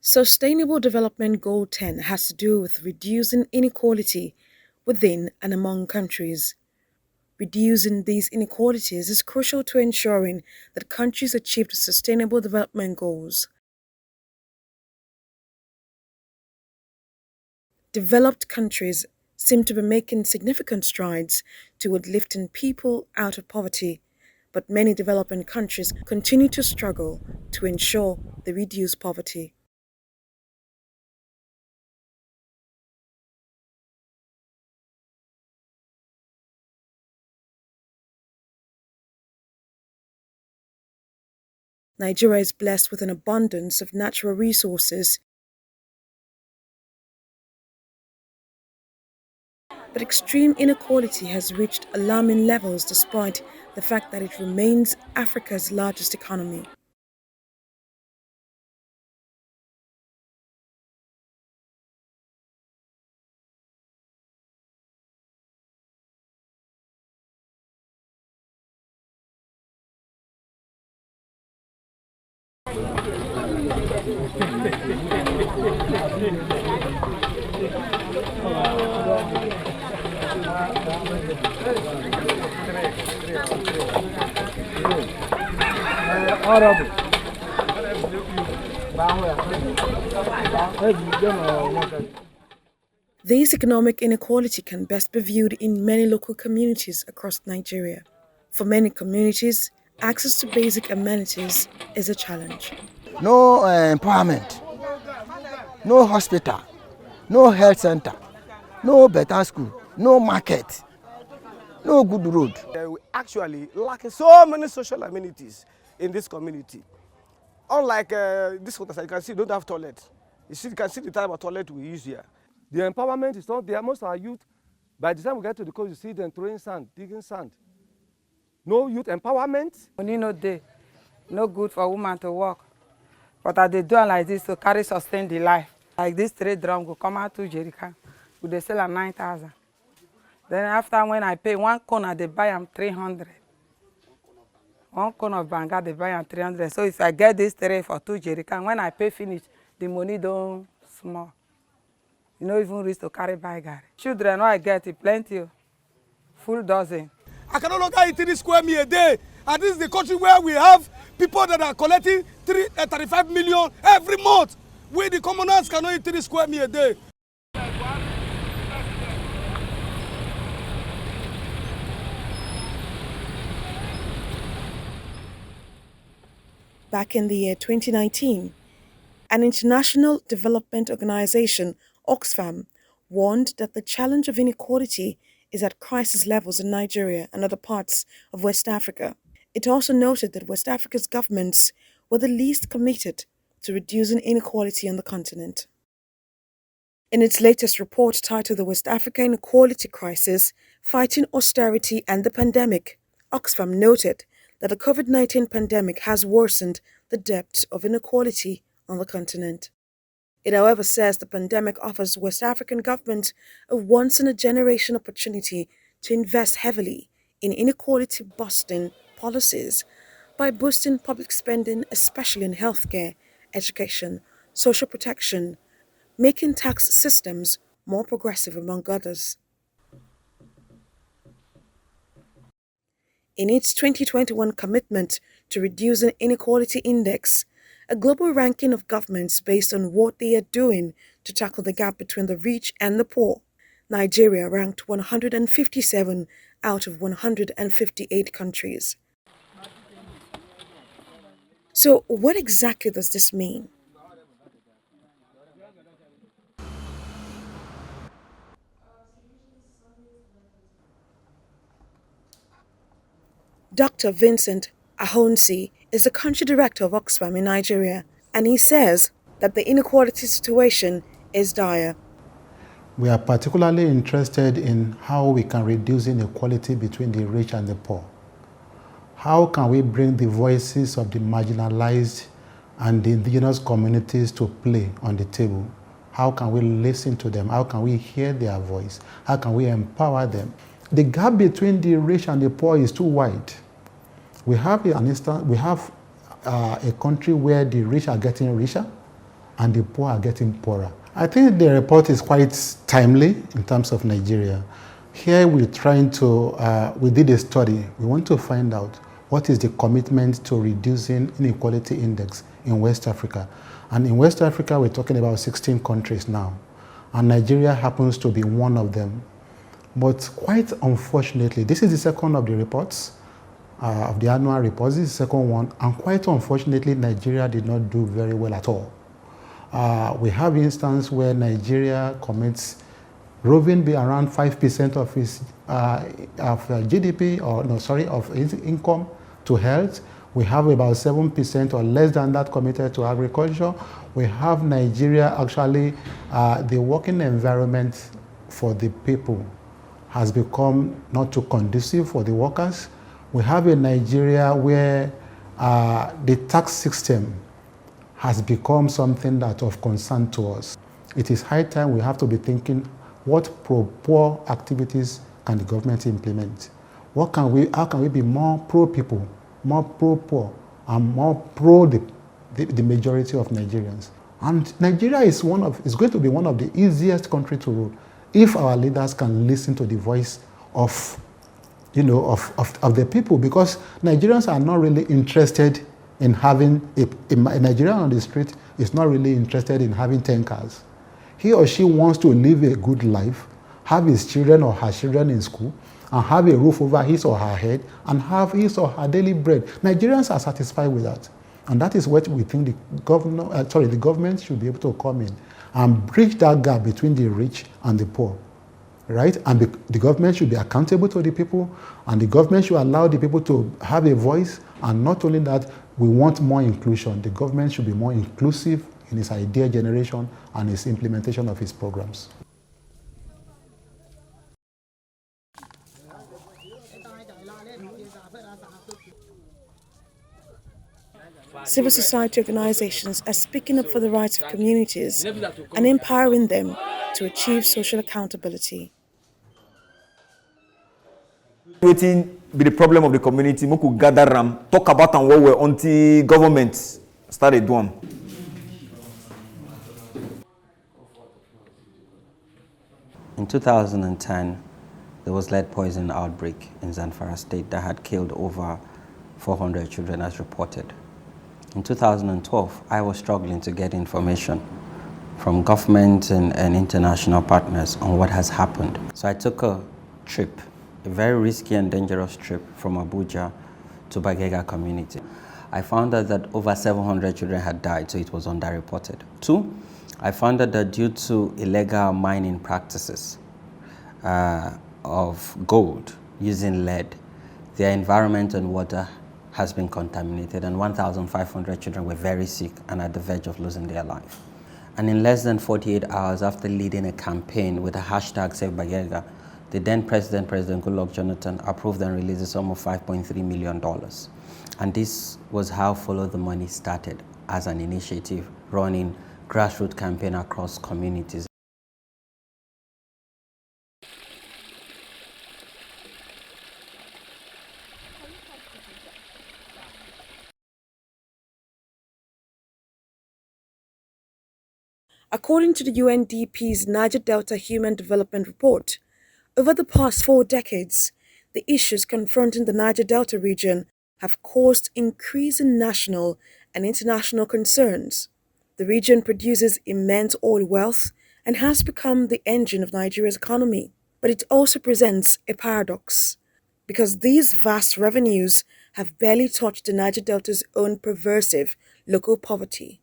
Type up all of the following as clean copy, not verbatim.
Sustainable Development Goal 10 has to do with reducing inequality within and among countries. Reducing these inequalities is crucial to ensuring that countries achieve the sustainable development goals. Developed countries seem to be making significant strides toward lifting people out of poverty, but many developing countries continue to struggle to ensure they reduce poverty. Nigeria is blessed with an abundance of natural resources, but extreme inequality has reached alarming levels despite the fact that it remains Africa's largest economy. This economic inequality can best be viewed in many local communities across Nigeria. For many communities, access to basic amenities is a challenge. No empowerment, no hospital, no health center, no better school, no market, no good road. We actually lack so many social amenities in this community. Unlike this hotel, you can see don't have toilet. You can see the type of toilet we use here. The empowerment is not there. Most of our youth, by the time we get to the coast, you see them throwing sand, digging sand. No youth empowerment. Money no day, no good for woman to work. But I dey do am like this to carry sustain the life. Like this 3 drum go come out 2 jerrycan, we dey sell am 9,000. Then after when I pay 1 corner, they buy am 300. 1 corner of banga they buy am 300. So if I get this 3 for 2 jerrycan, when I pay finish, the money don't small. You no even reach to carry buy garri. Children what I get it plenty, full dozen. I can no longer eat 3 square meal a day. And this is the country where we have people that are collecting 35 million every month. We the commoners cannot eat 3 square meal a day. Back in the year 2019, an international development organization, Oxfam, warned that the challenge of inequality is at crisis levels in Nigeria and other parts of West Africa. It also noted that West Africa's governments were the least committed to reducing inequality on the continent. In its latest report titled The West Africa Inequality Crisis, Fighting Austerity and the Pandemic, Oxfam noted that the COVID-19 pandemic has worsened the depth of inequality on the continent. It, however, says the pandemic offers West African governments a once-in-a-generation opportunity to invest heavily in inequality-busting policies by boosting public spending, especially in healthcare, education, social protection, making tax systems more progressive, among others. In its 2021 commitment to reducing inequality index, a global ranking of governments based on what they are doing to tackle the gap between the rich and the poor, Nigeria ranked 157 out of 158 countries. So, what exactly does this mean? Dr. Vincent Ahonsi is the country director of Oxfam in Nigeria, and he says that the inequality situation is dire. We are particularly interested in how we can reduce inequality between the rich and the poor. How can we bring the voices of the marginalized and the indigenous communities to play on the table? How can we listen to them? How can we hear their voice? How can we empower them? The gap between the rich and the poor is too wide. We have a country where the rich are getting richer and the poor are getting poorer. I think the report is quite timely in terms of Nigeria. Here we're trying to, we did a study. We want to find out what is the commitment to reducing inequality index in West Africa. And in West Africa, we're talking about 16 countries now. And Nigeria happens to be one of them. But quite unfortunately, this is the second of the reports, of the annual reports. This is the second one. And quite unfortunately, Nigeria did not do very well at all. We have instances where Nigeria commits roving be around 5% of its GDP, or no, sorry, of its income to health. We have about 7% or less than that committed to agriculture. We have Nigeria actually, the working environment for the people has become not too conducive for the workers. We have a Nigeria where the tax system has become something that of concern to us. It is high time we have to be thinking, what pro-poor activities can the government implement? How can we be more pro-people, more pro-poor, and more pro the majority of Nigerians? And Nigeria is going to be one of the easiest countries to rule if our leaders can listen to the voice of the people, because Nigerians are not really interested in having a Nigerian on the street is not really interested in having 10 cars. He or she wants to live a good life, have his children or her children in school, and have a roof over his or her head, and have his or her daily bread. Nigerians are satisfied with that. And that is what we think the government should be able to come in and bridge that gap between the rich and the poor. Right? And the government should be accountable to the people, and the government should allow the people to have a voice. And not only that, we want more inclusion. The government should be more inclusive in its idea generation and its implementation of its programs. Civil society organizations are speaking up for the rights of communities and empowering them to achieve social accountability. Waiting be the problem of the community, we could gather them, talk about and what we're until government started doing. In 2010, there was lead poison outbreak in Zamfara state that had killed over 400 children as reported. In 2012, I was struggling to get information from government and international partners on what has happened. So I took a trip, a very risky and dangerous trip from Abuja to Bagega community. I found out that over 700 children had died, so it was underreported. 2, I found out that due to illegal mining practices of gold using lead, their environment and water has been contaminated, and 1,500 children were very sick and at the verge of losing their life. And in less than 48 hours after leading a campaign with the hashtag Save Bagega, the then President Goodluck Jonathan, approved and released a sum of $5.3 million. And this was how Follow the Money started, as an initiative running grassroots campaign across communities. According to the UNDP's Niger Delta Human Development Report, over the past 4 decades, the issues confronting the Niger Delta region have caused increasing national and international concerns. The region produces immense oil wealth and has become the engine of Nigeria's economy. But it also presents a paradox, because these vast revenues have barely touched the Niger Delta's own pervasive local poverty.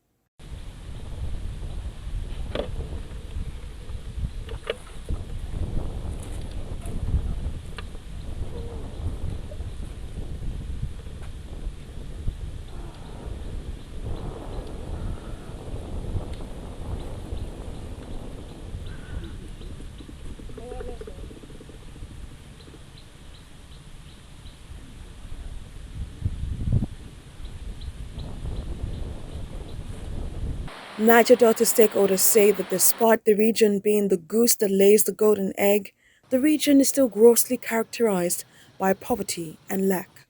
Niger Delta stakeholders say that despite the region being the goose that lays the golden egg, the region is still grossly characterized by poverty and lack.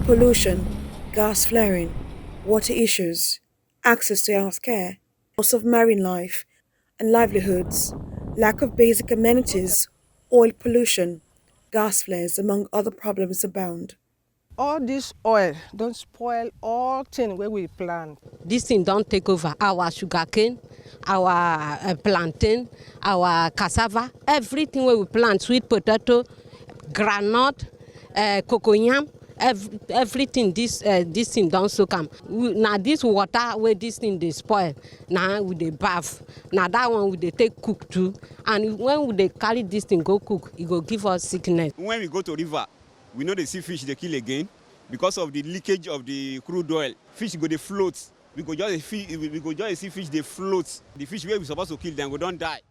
Pollution, gas flaring, water issues, access to health care, loss of marine life and livelihoods, lack of basic amenities, oil pollution, gas flares, among other problems abound. All this oil don't spoil all things where we plant. This thing don't take over our sugarcane, our plantain, our cassava, everything where we plant, sweet potato, granite, cocoyam, everything this thing don't so come. Now this water where this thing they spoil, now we they bath. Now that one we they take cook too, and when we they carry this thing go cook, it go give us sickness. When we go to river, we know they see fish they kill again because of the leakage of the crude oil. Fish go they float. We go just see fish they float. The fish where we supposed to kill them we don't die.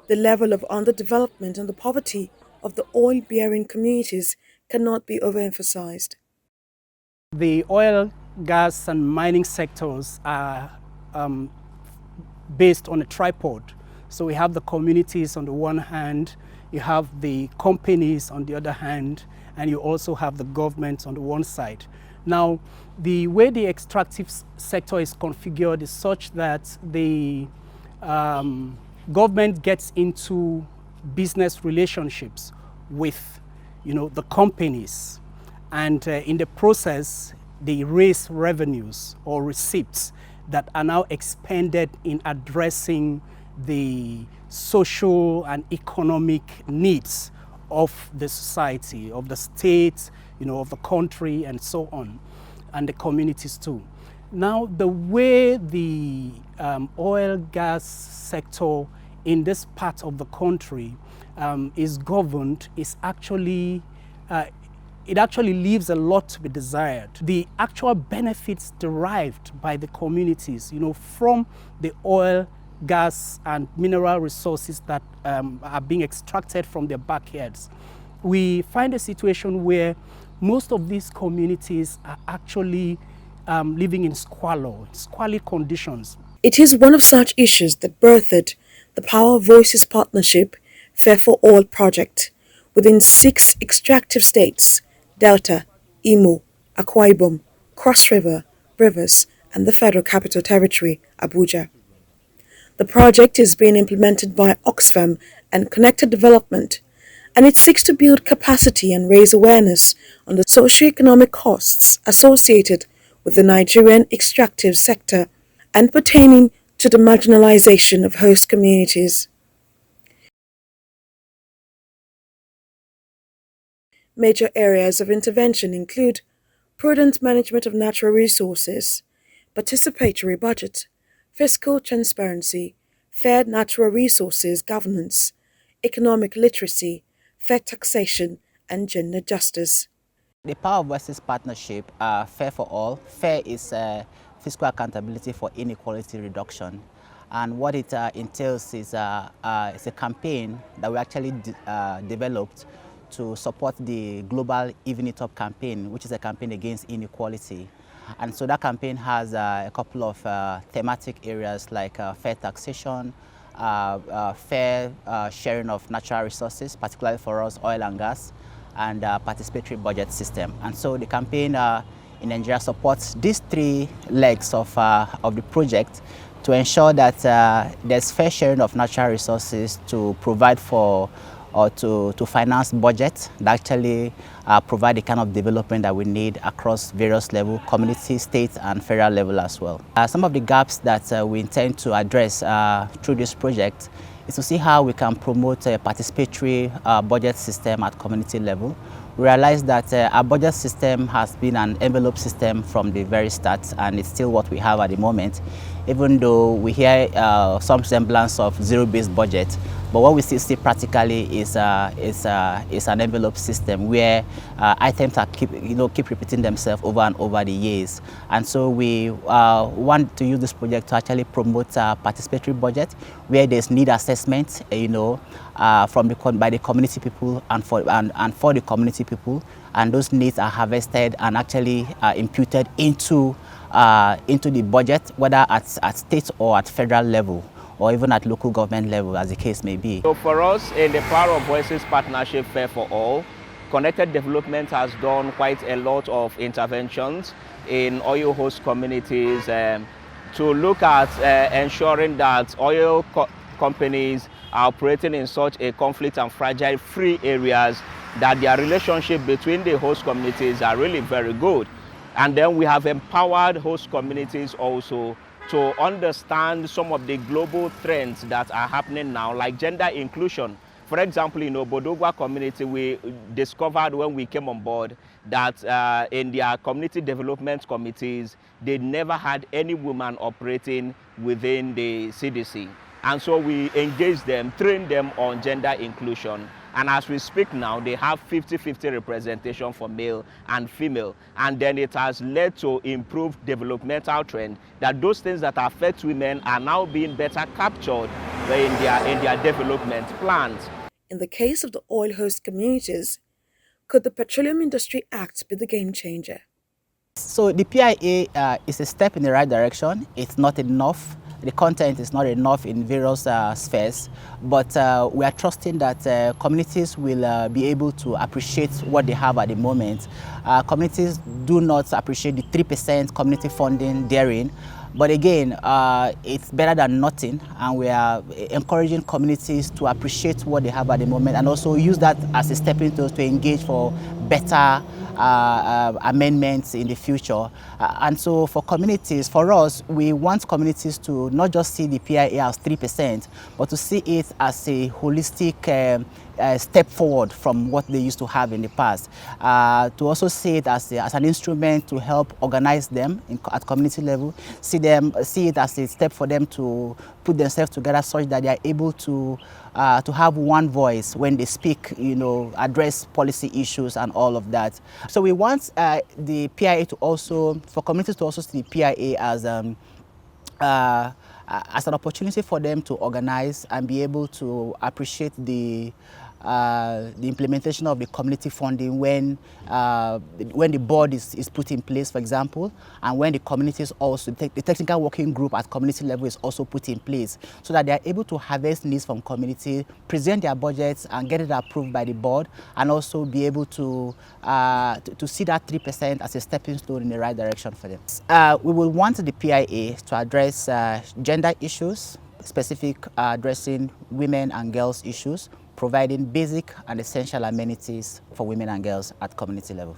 The level of underdevelopment and the poverty of the oil-bearing communities cannot be overemphasized. The oil, gas, and mining sectors are based on a tripod. So we have the communities on the one hand, you have the companies on the other hand, and you also have the government on the one side. Now, the way the extractive sector is configured is such that the government gets into business relationships with, the companies, and in the process, they raise revenues or receipts that are now expended in addressing the social and economic needs of the society, of the state, of the country, and so on, and the communities too. Now, the way the oil gas sector in this part of the country is governed is actually, it actually leaves a lot to be desired. The actual benefits derived by the communities, from the oil, gas, and mineral resources that are being extracted from their backyards, we find a situation where most of these communities are actually living in squalid conditions. It is one of such issues that birthed the Power Voices Partnership Fair for All project within 6 extractive states: Delta, Imo, Akwa Ibom, Cross River, Rivers, and the Federal Capital Territory, Abuja. The project is being implemented by Oxfam and Connected Development, and it seeks to build capacity and raise awareness on the socio-economic costs associated with the Nigerian extractive sector and pertaining to the marginalization of host communities. Major areas of intervention include prudent management of natural resources, participatory budget, fiscal transparency, fair natural resources governance, economic literacy, fair taxation, and gender justice. The Power Voices Partnership, Fair for All. Fair is fiscal accountability for inequality reduction. And what it entails is it's a campaign that we actually developed to support the global Even It Up campaign, which is a campaign against inequality. And so that campaign has a couple of thematic areas like fair taxation, fair sharing of natural resources, particularly for us, oil and gas, and participatory budget system. And so the campaign in Nigeria supports these 3 legs of the project to ensure that there's fair sharing of natural resources to provide for or to finance budget that actually provide the kind of development that we need across various levels, community, state, and federal level as well. Some of the gaps that we intend to address through this project is to see how we can promote a participatory budget system at community level. We realize that our budget system has been an envelope system from the very start, and it's still what we have at the moment. even though we hear some semblance of zero-based budget. But what we see practically is an envelope system where items are keep repeating themselves over and over the years. And so we want to use this project to actually promote participatory budget, where there's need assessment, by the community people and for the community people, and those needs are harvested and actually imputed into the budget, whether at state or at federal level, or even at local government level, as the case may be. So for us, in the Power of Voices Partnership Fair for All, Connected Development has done quite a lot of interventions in oil host communities to look at ensuring that oil companies are operating in such a conflict and fragile-free areas that their relationship between the host communities are really very good. And then we have empowered host communities also to understand some of the global trends that are happening now, like gender inclusion. For example, in Obodogwa community, we discovered when we came on board that in their community development committees, they never had any woman operating within the CDC. And so we engaged them, trained them on gender inclusion. And as we speak now, they have 50-50 representation for male and female. And then it has led to improved developmental trend that those things that affect women are now being better captured in their development plans. In the case of the oil host communities, could the Petroleum Industry Act be the game changer? So the PIA is a step in the right direction. It's not enough. The content is not enough in various spheres, but we are trusting that communities will be able to appreciate what they have at the moment. Communities do not appreciate the 3% community funding therein, but again, it's better than nothing, and we are encouraging communities to appreciate what they have at the moment and also use that as a stepping stone to engage for better amendments in the future. And so for communities, for us, we want communities to not just see the PIA as 3%, but to see it as a holistic step forward from what they used to have in the past. To also see it as an instrument to help organize them at community level, see it as a step for them to put themselves together such that they are able to have one voice when they speak, address policy issues and all of that. So we want the PIA for communities to also see the PIA as an opportunity for them to organize and be able to appreciate the implementation of the community funding when the board is put in place, for example, and when the communities also, the technical working group at community level is also put in place, so that they are able to harvest needs from community, present their budgets and get it approved by the board, and also be able to see that 3% as a stepping stone in the right direction for them. We will want the PIA to address gender issues, specific addressing women and girls issues, providing basic and essential amenities for women and girls at community level.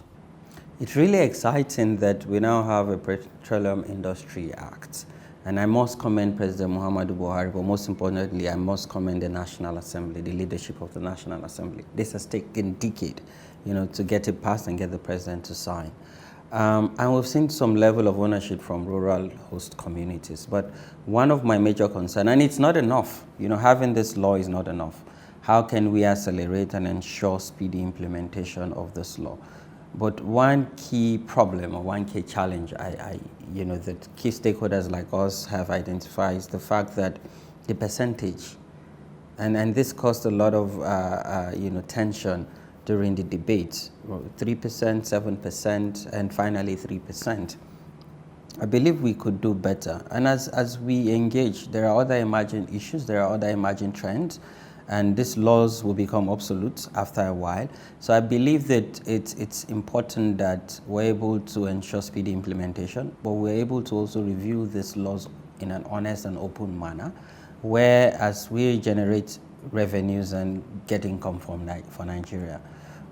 It's really exciting that we now have a Petroleum Industry Act. And I must commend President Muhammadu Buhari, but most importantly, I must commend the National Assembly, the leadership of the National Assembly. This has taken a decade, to get it passed and get the president to sign. And we've seen some level of ownership from rural host communities. But one of my major concerns, and it's not enough, having this law is not enough. How can we accelerate and ensure speedy implementation of this law? But one key problem or one key challenge that key stakeholders like us have identified is the fact that the percentage, and this caused a lot of tension during the debate, 3%, 7%, and finally 3%. I believe we could do better. And as we engage, there are other emerging issues, there are other emerging trends, and these laws will become obsolete after a while. So I believe that it's important that we're able to ensure speedy implementation, but we're able to also review these laws in an honest and open manner, where as we generate revenues and get income for Nigeria,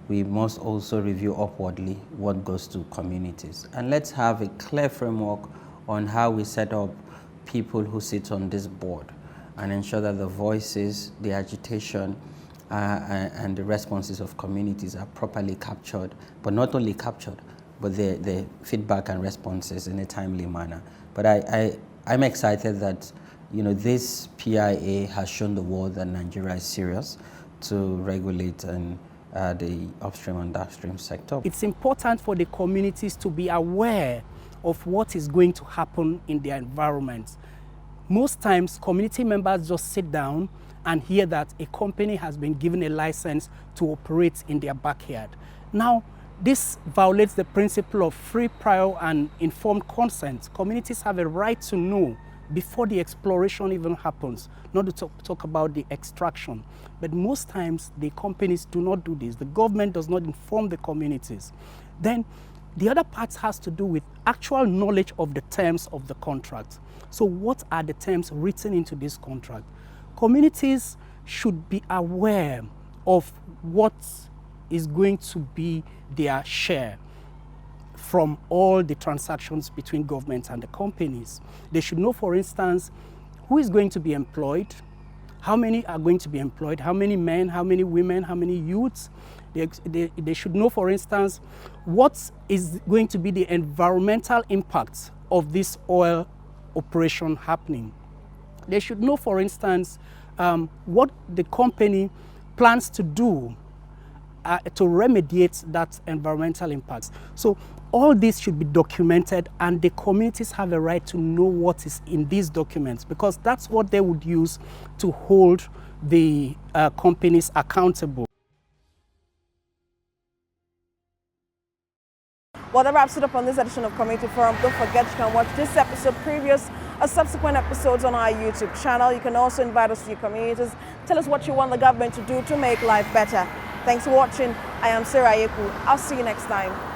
we must also review upwardly what goes to communities. And let's have a clear framework on how we set up people who sit on this board and ensure that the voices, the agitation, and the responses of communities are properly captured, but not only captured, but the feedback and responses in a timely manner. But I I'm excited that this PIA has shown the world that Nigeria is serious to regulate and the upstream and downstream sector. It's important for the communities to be aware of what is going to happen in their environment. Most times, community members just sit down and hear that a company has been given a license to operate in their backyard. Now, this violates the principle of free, prior, and informed consent. Communities have a right to know before the exploration even happens, not to talk about the extraction. But most times, the companies do not do this. The government does not inform the communities. Then, the other part has to do with actual knowledge of the terms of the contract. So what are the terms written into this contract? Communities should be aware of what is going to be their share from all the transactions between government and the companies. They should know, for instance, who is going to be employed, how many are going to be employed, how many men, how many women, how many youths. They should know, for instance, what is going to be the environmental impact of this oil operation happening. They should know, for instance, what the company plans to do to remediate that environmental impact. So all this should be documented, and the communities have a right to know what is in these documents, because that's what they would use to hold the companies accountable. Well, that wraps it up on this edition of Community Forum. Don't forget you can watch this episode, previous or subsequent episodes on our YouTube channel. You can also invite us to your communities. Tell us what you want the government to do to make life better. Thanks for watching. I am Sarah Yeku. I'll see you next time.